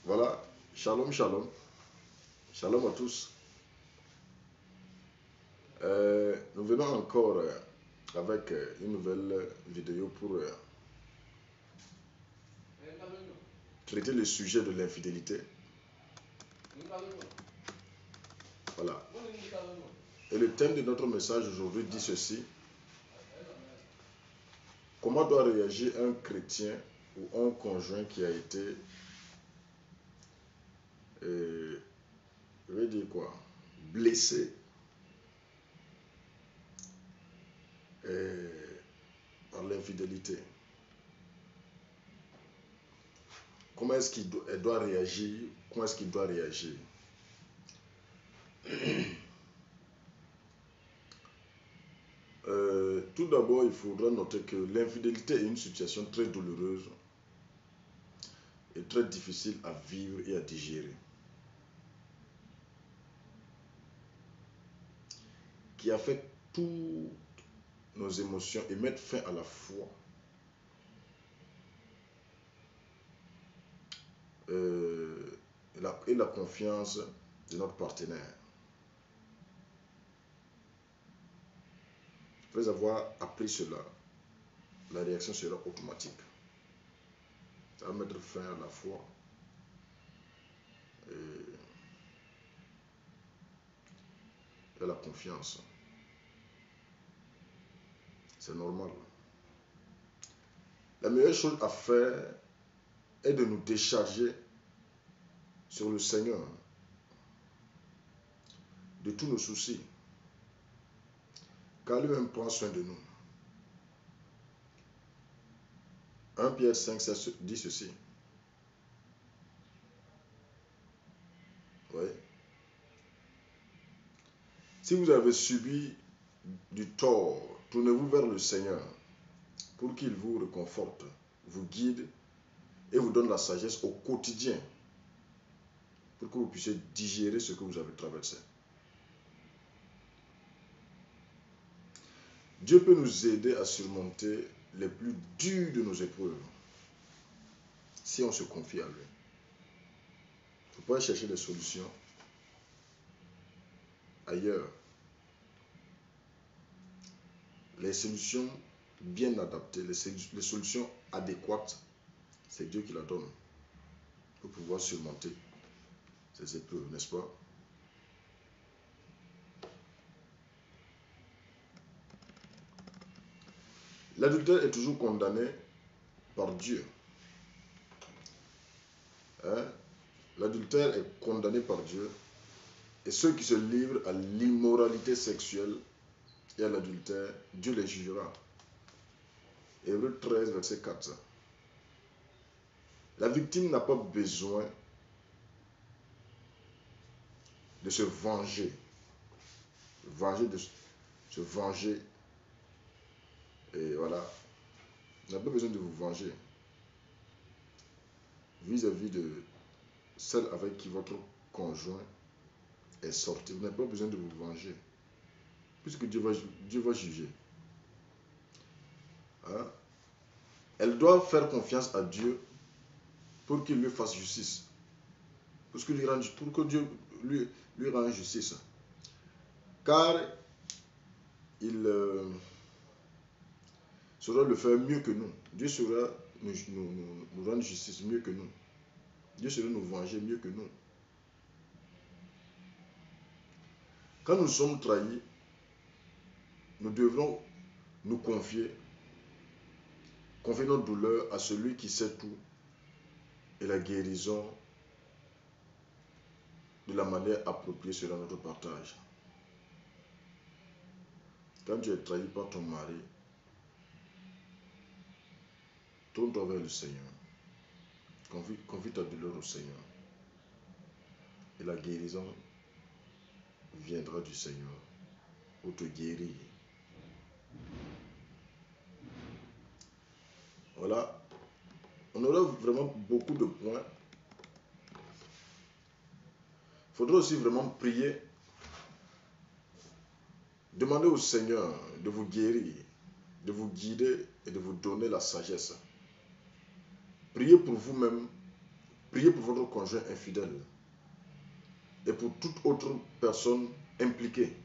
Voilà, shalom, shalom. Shalom à tous. Nous venons encore avec une nouvelle vidéo pour traiter le sujet de l'infidélité. Voilà. Et le thème de notre message aujourd'hui dit ceci. Comment doit réagir un chrétien ou un conjoint qui a été, je vais dire quoi, blessé par l'infidélité? Comment est-ce qu'il doit réagir? Comment est-ce qu'il doit réagir? Tout d'abord, il faudra noter que l'infidélité est une situation très douloureuse et très difficile à vivre et à digérer, qui affecte toutes nos émotions et met fin à la foi et la confiance de notre partenaire. Après avoir appris cela, la réaction sera automatique. Ça va mettre fin à la foi et à la confiance. C'est normal. La meilleure chose à faire est de nous décharger sur le Seigneur de tous nos soucis, car lui-même prend soin de nous. 1 Pierre 5, ça dit ceci. Oui. Si vous avez subi du tort, tournez-vous vers le Seigneur pour qu'il vous réconforte, vous guide et vous donne la sagesse au quotidien pour que vous puissiez digérer ce que vous avez traversé. Dieu peut nous aider à surmonter les plus dures de nos épreuves si on se confie à lui. Il ne faut pas chercher des solutions ailleurs. Les solutions bien adaptées, les solutions adéquates, c'est Dieu qui la donne pour pouvoir surmonter ces épreuves, n'est-ce pas? L'adultère est toujours condamné par Dieu. L'adultère est condamné par Dieu. Et ceux qui se livrent à l'immoralité sexuelle et à l'adultère, Dieu les jugera. Hébreux 13, verset 4. La victime n'a pas besoin de se venger. Se venger. Et voilà. Vous n'avez pas besoin de vous venger vis-à-vis de celle avec qui votre conjoint est sorti. Vous n'avez pas besoin de vous venger, puisque Dieu va juger. Elle doit faire confiance à Dieu pour qu'il lui fasse justice. Pour que Dieu lui rende justice. Car il saura le faire mieux que nous. Dieu saura nous rendre justice mieux que nous. Dieu saura nous venger mieux que nous. Quand nous sommes trahis, nous devrons nous confier notre douleur à celui qui sait tout et la guérison de la manière appropriée sera notre partage. Quand tu es trahi par ton mari, tourne-toi vers le Seigneur. Confie ta douleur au Seigneur. Et la guérison viendra du Seigneur pour te guérir. Voilà. On aura vraiment beaucoup de points. Il faudra aussi vraiment prier. Demandez au Seigneur de vous guérir, de vous guider et de vous donner la sagesse. Priez pour vous-même Priez pour votre conjoint infidèle et pour toute autre personne impliquée.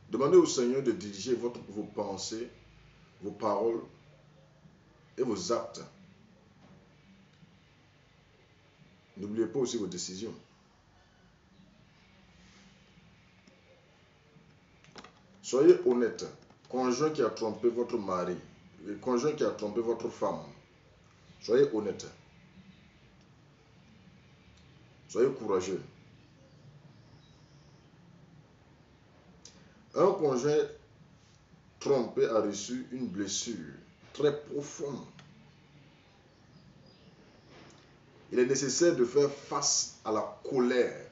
Demandez au Seigneur de diriger vos pensées, vos paroles et vos actes. N'oubliez pas aussi vos décisions. Soyez honnête. Conjoint qui a trompé votre mari, le conjoint qui a trompé votre femme, soyez honnête. Soyez courageux. Un conjoint trompé a reçu une blessure très profonde. Il est nécessaire de faire face à la colère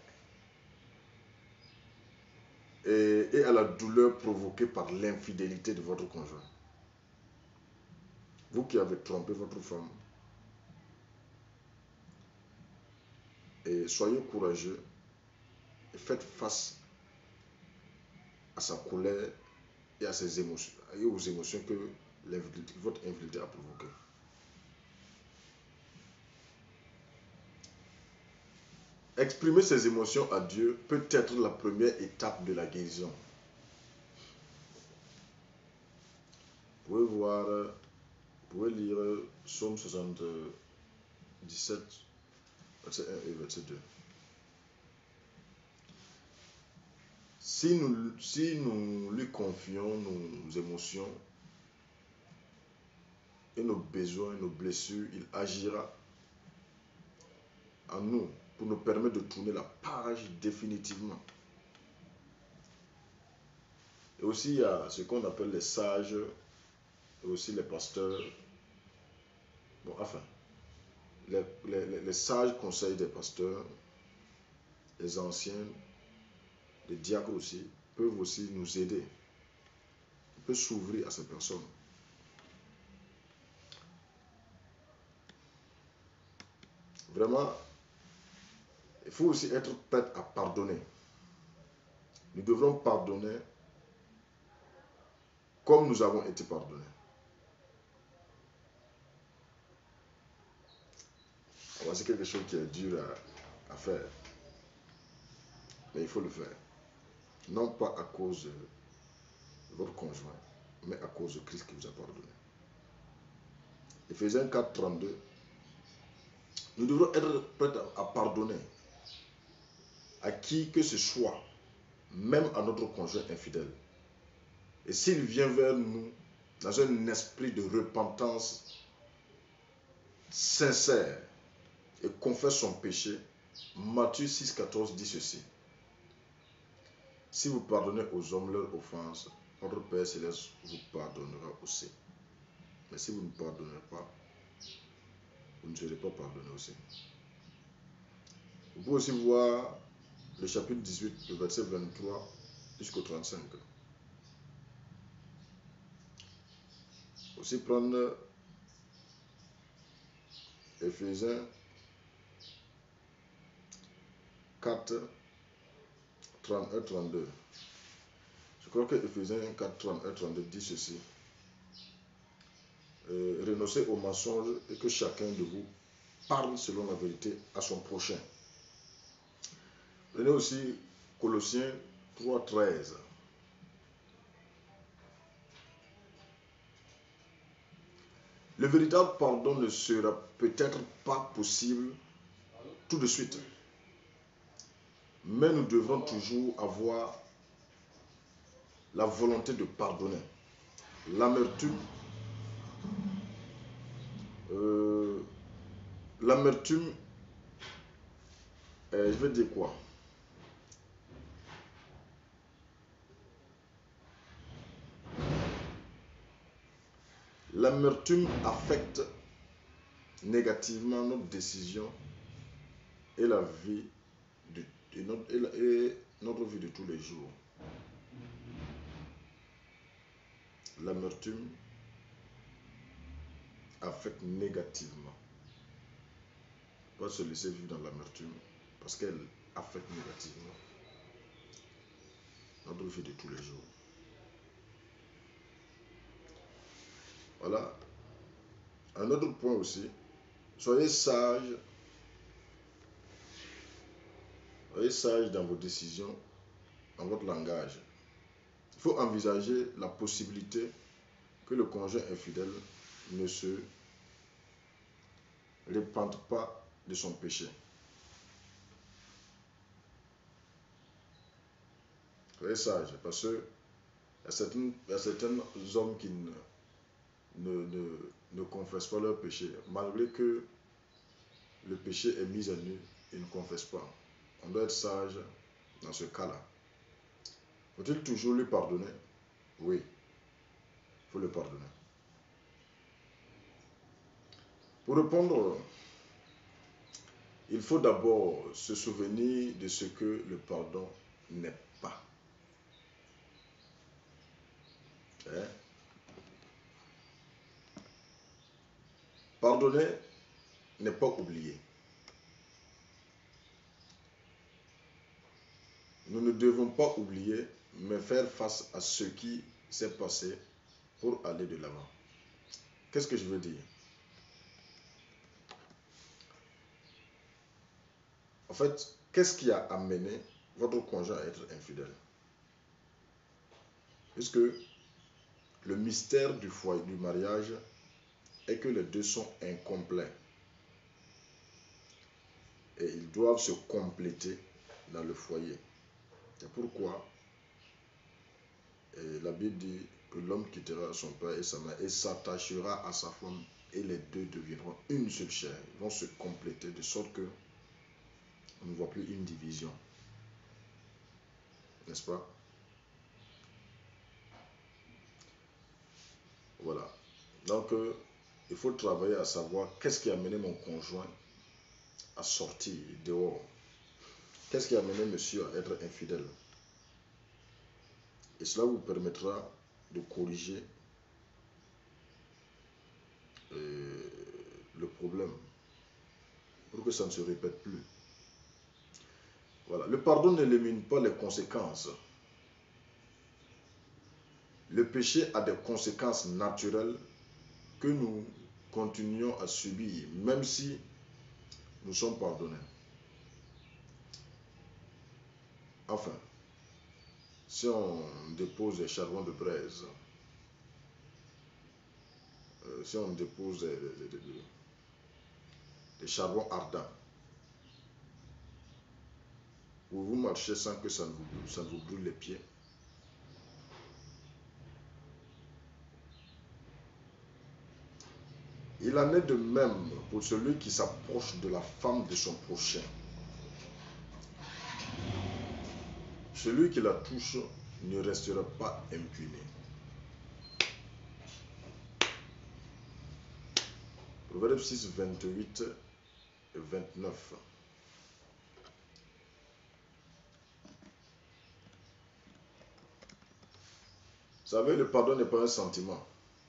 et à la douleur provoquée par l'infidélité de votre conjoint. Vous qui avez trompé votre femme, et soyez courageux et faites face à sa colère et à ses émotions et aux émotions que votre infidélité a provoquées. Exprimer ses émotions à Dieu peut être la première étape de la guérison. Vous pouvez lire Psaume 77, verset 1 et verset 2. Si nous lui confions nos émotions et nos besoins, nos blessures, il agira en nous pour nous permettre de tourner la page définitivement. Et aussi, il y a ce qu'on appelle les sages et aussi les pasteurs. Bon, enfin, les sages conseils des pasteurs, les anciens, les diacres aussi, peuvent aussi nous aider. On peut s'ouvrir à ces personnes. Vraiment, il faut aussi être prêt à pardonner. Nous devrons pardonner comme nous avons été pardonnés. C'est quelque chose qui est dur à faire. Mais il faut le faire. Non pas à cause de votre conjoint, mais à cause de Christ qui vous a pardonné. Éphésiens 4, 32. Nous devrons être prêts à pardonner à qui que ce soit, même à notre conjoint infidèle. Et s'il vient vers nous dans un esprit de repentance sincère et confesse son péché, Matthieu 6, 14 dit ceci. Si vous pardonnez aux hommes leurs offenses, votre Père Céleste vous pardonnera aussi. Mais si vous ne pardonnez pas, vous ne serez pas pardonné aussi. Vous pouvez aussi voir le chapitre 18, le verset 23 jusqu'au 35. Aussi prendre Éphésiens 4, 31, 32. Je crois que Éphésiens 4, 31, 32 dit ceci. Renoncez aux mensonges et que chacun de vous parle selon la vérité à son prochain. Prenez aussi Colossiens 3, 13. Le véritable pardon ne sera peut-être pas possible tout de suite. Mais nous devrons toujours avoir la volonté de pardonner. L'amertume, je vais dire quoi? L'amertume affecte négativement notre décision et la vie et notre vie de tous les jours. L'amertume affecte négativement. On ne peut pas se laisser vivre dans l'amertume parce qu'elle affecte négativement notre vie de tous les jours. Voilà. Un autre point aussi, Soyez sage dans vos décisions, dans votre langage. Il faut envisager la possibilité que le conjoint infidèle ne se repente pas de son péché. Soyez sage, parce que il y a certains hommes qui ne confessent pas leur péché, malgré que le péché est mis à nu, ils ne confessent pas. On doit être sage dans ce cas-là. Faut-il toujours lui pardonner? Oui, il faut le pardonner. Pour répondre, il faut d'abord se souvenir de ce que le pardon n'est pas. Hein? Pardonner n'est pas oublier. Nous ne devons pas oublier, mais faire face à ce qui s'est passé pour aller de l'avant. Qu'est-ce que je veux dire? En fait, qu'est-ce qui a amené votre conjoint à être infidèle? Puisque le mystère du foyer, du mariage, est que les deux sont incomplets. Et ils doivent se compléter dans le foyer. C'est pourquoi la Bible dit que l'homme quittera son père et sa mère et s'attachera à sa femme et les deux deviendront une seule chair. Ils vont se compléter de sorte que on ne voit plus une division. N'est-ce pas? Voilà. Donc, il faut travailler à savoir qu'est-ce qui a amené mon conjoint à sortir dehors. Qu'est-ce qui a amené monsieur à être infidèle? Et cela vous permettra de corriger le problème pour que ça ne se répète plus. Voilà. Le pardon n'élimine pas les conséquences. Le péché a des conséquences naturelles que nous continuons à subir, même si nous sommes pardonnés. Enfin, si on dépose des charbons de braise, si on dépose des charbons ardents, où vous marchez sans que ça ne vous brûle les pieds, il en est de même pour celui qui s'approche de la femme de son prochain. Celui qui la touche ne restera pas impuné. Proverbe 6, 28 et 29. Vous savez, le pardon n'est pas un sentiment,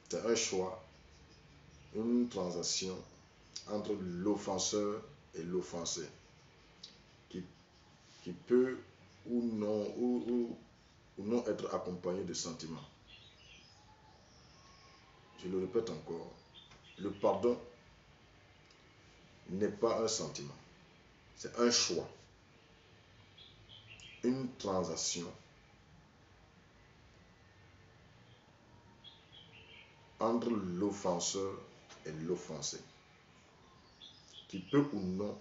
c'est un choix, une transaction entre l'offenseur et l'offensé, qui peut ou non être accompagné de sentiments. Je le répète encore, le pardon n'est pas un sentiment, c'est un choix, une transaction entre l'offenseur et l'offensé, qui peut ou non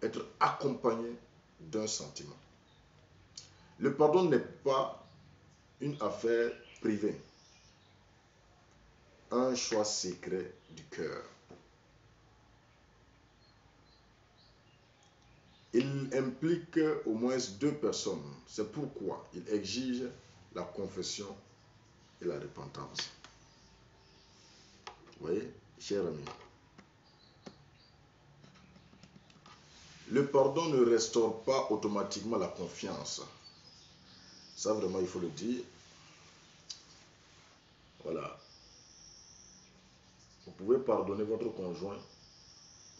être accompagné d'un sentiment. Le pardon n'est pas une affaire privée, un choix secret du cœur. Il implique au moins deux personnes. C'est pourquoi il exige la confession et la repentance. Vous voyez, cher ami, le pardon ne restaure pas automatiquement la confiance. Ça, vraiment, il faut le dire. Voilà. Vous pouvez pardonner votre conjoint,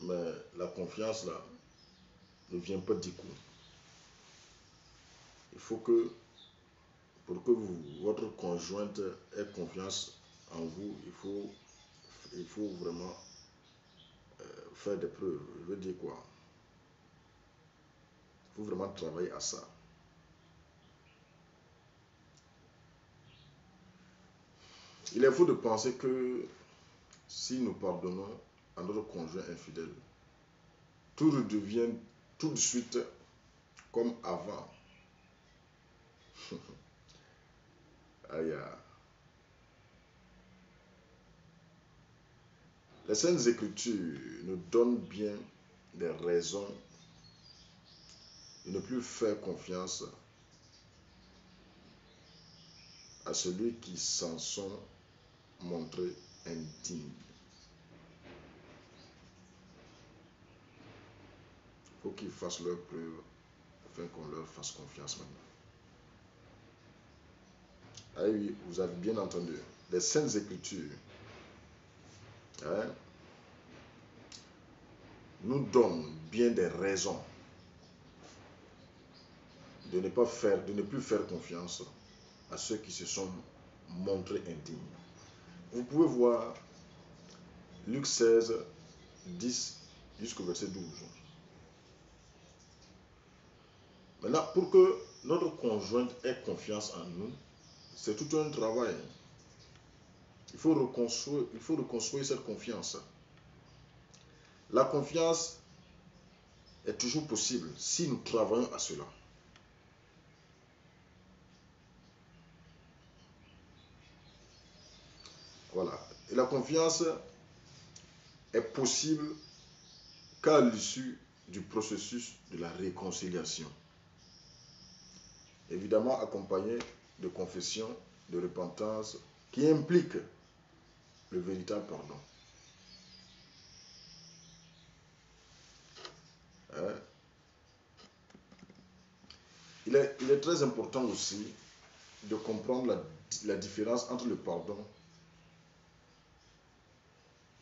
mais la confiance, là, ne vient pas du coup. Il faut que, pour que votre conjointe ait confiance en vous, il faut vraiment faire des preuves. Je veux dire quoi? Il faut vraiment travailler à ça. Il est faux de penser que si nous pardonnons à notre conjoint infidèle, tout redevient tout de suite comme avant. Aïe. Les Saintes Écritures nous donnent bien des raisons de ne plus faire confiance à celui qui s'en sont montrés indignes. Il faut qu'ils fassent leur preuve afin qu'on leur fasse confiance maintenant. Ah oui, vous avez bien entendu. Les Saintes Écritures nous donnent bien des raisons de ne plus faire confiance à ceux qui se sont montrés indignes. Vous pouvez voir Luc 16, 10 jusqu'au verset 12. Maintenant, pour que notre conjointe ait confiance en nous, c'est tout un travail. Il faut reconstruire cette confiance. La confiance est toujours possible si nous travaillons à cela. Voilà. Et la confiance est possible qu'à l'issue du processus de la réconciliation. Évidemment accompagné de confession, de repentance, qui implique le véritable pardon. Il est très important aussi de comprendre la différence entre le pardon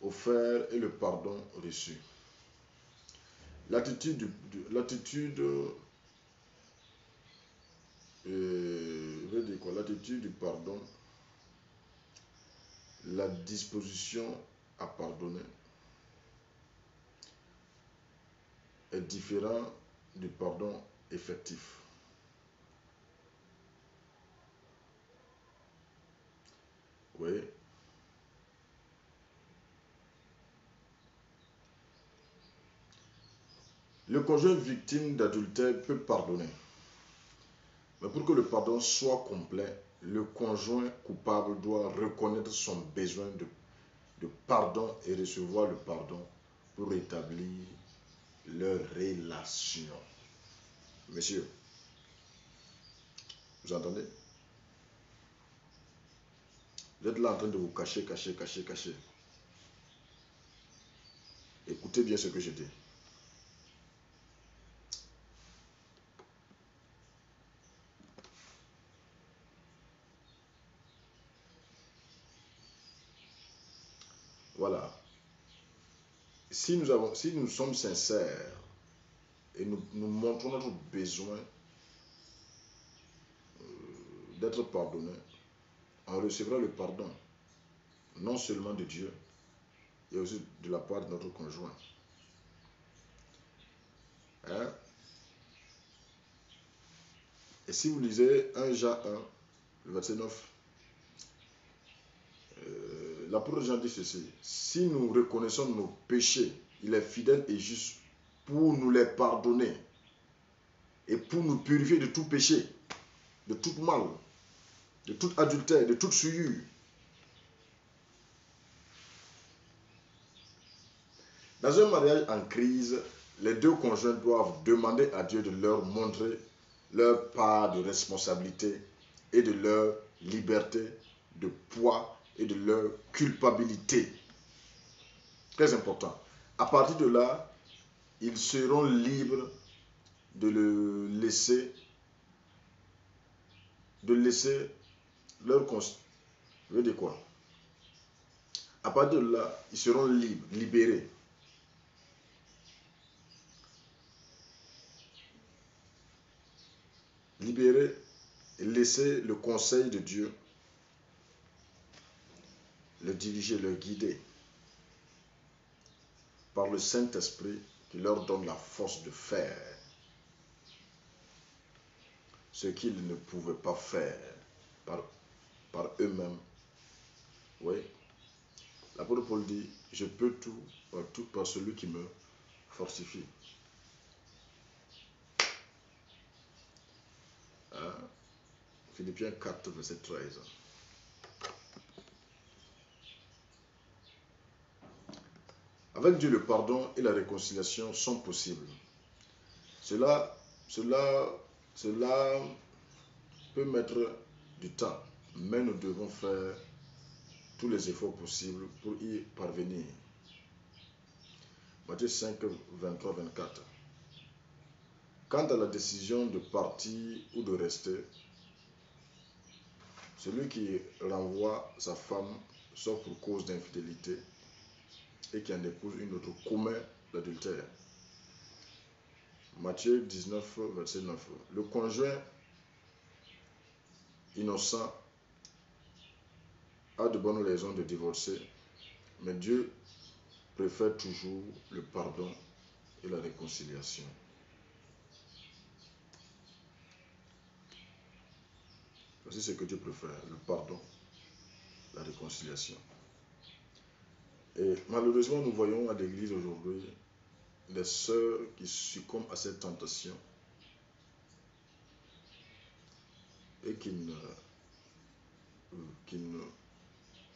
offert et le pardon reçu. L'attitude du pardon, la disposition à pardonner est différente du pardon effectif. Oui. Le conjoint victime d'adultère peut pardonner. Mais pour que le pardon soit complet, le conjoint coupable doit reconnaître son besoin de pardon et recevoir le pardon pour rétablir leur relation. Monsieur, vous entendez? Vous êtes là en train de vous cacher. Écoutez bien ce que je dis. Voilà. Si nous sommes sincères et nous montrons notre besoin d'être pardonné, on recevra le pardon, non seulement de Dieu, et aussi de la part de notre conjoint. Et si vous lisez 1 Jean 1, le verset 9, l'apôtre Jean dit ceci: si nous reconnaissons nos péchés, il est fidèle et juste pour nous les pardonner et pour nous purifier de tout péché, de tout mal, de tout adultère, de toute souillure. Dans un mariage en crise, les deux conjoints doivent demander à Dieu de leur montrer leur part de responsabilité et de leur liberté de poids et de leur culpabilité. Très important. À partir de là, ils seront libres de laisser leur conscience. Je veux dire quoi? À partir de là, ils seront libres, libérés. Libérés et laisser le conseil de Dieu le diriger, le guider. par le Saint-Esprit qui leur donne la force de faire ce qu'ils ne pouvaient pas faire par eux-mêmes. Oui, l'apôtre Paul dit, je peux tout par celui qui me fortifie. Hein? Philippiens 4, verset 13. Avec Dieu, le pardon et la réconciliation sont possibles. Cela peut mettre du temps, mais nous devons faire tous les efforts possibles pour y parvenir. Matthieu 5, 23, 24. Quant à la décision de partir ou de rester, celui qui renvoie sa femme, sauf pour cause d'infidélité, et qui en épouse une autre, commet l'adultère. Matthieu 19, verset 9. Le conjoint innocent a de bonnes raisons de divorcer, mais Dieu préfère toujours le pardon et la réconciliation. Voici ce que Dieu préfère, le pardon, la réconciliation. Et malheureusement, nous voyons à l'église aujourd'hui des sœurs qui succombent à cette tentation et qui ne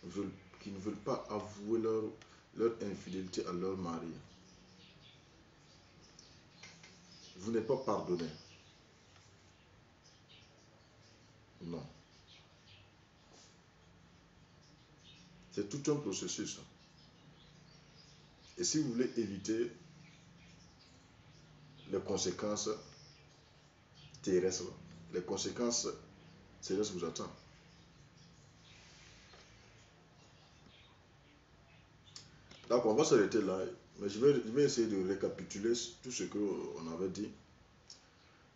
veulent pas avouer leur infidélité à leur mari. Vous n'êtes pas pardonné. Non. C'est tout un processus. Et si vous voulez éviter les conséquences terrestres, les conséquences terrestres vous attendent. Donc on va s'arrêter là, mais je vais essayer de récapituler tout ce qu'on avait dit.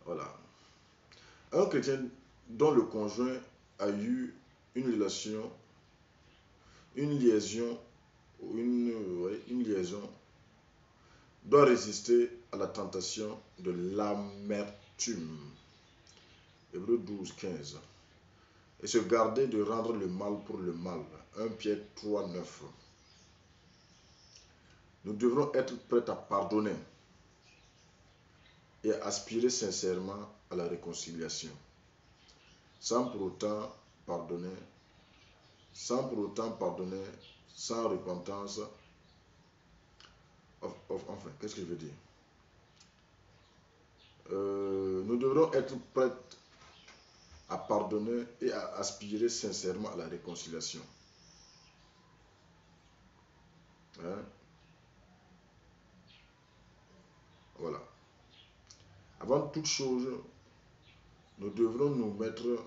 Voilà. Un chrétien dont le conjoint a eu une relation, une liaison doit résister à la tentation de l'amertume. Hébreux 12, 15. Et se garder de rendre le mal pour le mal. 1 Pierre 3, 9. Nous devrons être prêts à pardonner et à aspirer sincèrement à la réconciliation, sans pour autant pardonner, sans repentance. Enfin, qu'est-ce que je veux dire? Nous devrons être prêts à pardonner et à aspirer sincèrement à la réconciliation. Hein? Voilà. Avant toute chose, nous devrons mettre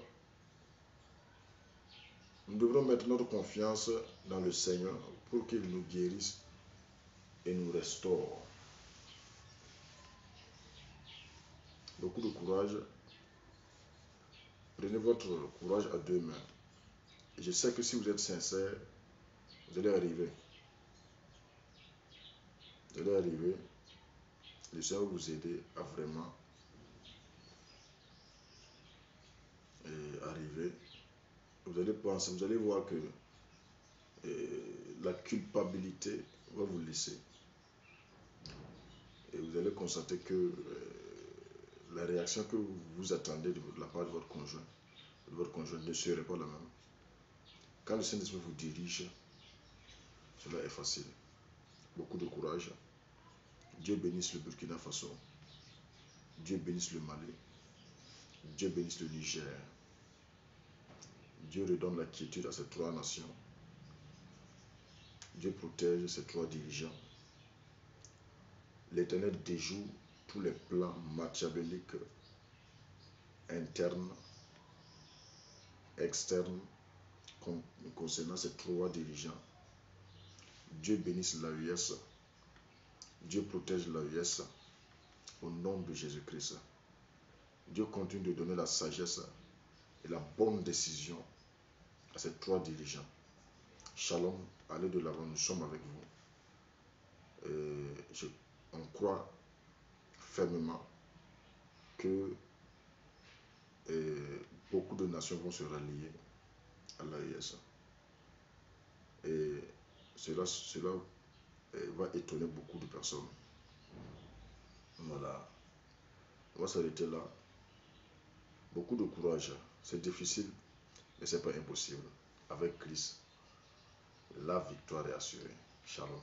notre confiance dans le Seigneur pour qu'il nous guérisse et nous restaure. Beaucoup de courage. Prenez votre courage à deux mains. Et je sais que si vous êtes sincère, vous allez arriver. Vous allez arriver. Le Seigneur va vous aider à vraiment arriver. Vous allez penser, vous allez voir que la culpabilité va vous laisser. Et vous allez constater que la réaction que vous attendez de la part de votre conjoint ne serait pas la même. Quand le Saint-Esprit vous dirige, cela est facile. Beaucoup de courage. Dieu bénisse le Burkina Faso. Dieu bénisse le Mali. Dieu bénisse le Niger. Dieu redonne la quiétude à ces trois nations. Dieu protège ces trois dirigeants. L'Éternel déjoue tous les plans machiavéliques internes, externes, concernant ces trois dirigeants. Dieu bénisse l'AES. Dieu protège l'AES au nom de Jésus-Christ. Dieu continue de donner la sagesse et la bonne décision à ces trois dirigeants. Shalom, allez de l'avant, nous sommes avec vous. on croit fermement que beaucoup de nations vont se rallier à l'AES. Et cela va étonner beaucoup de personnes. Voilà. On va s'arrêter là. Beaucoup de courage. C'est difficile, mais ce n'est pas impossible. Avec Christ, la victoire est assurée. Shalom.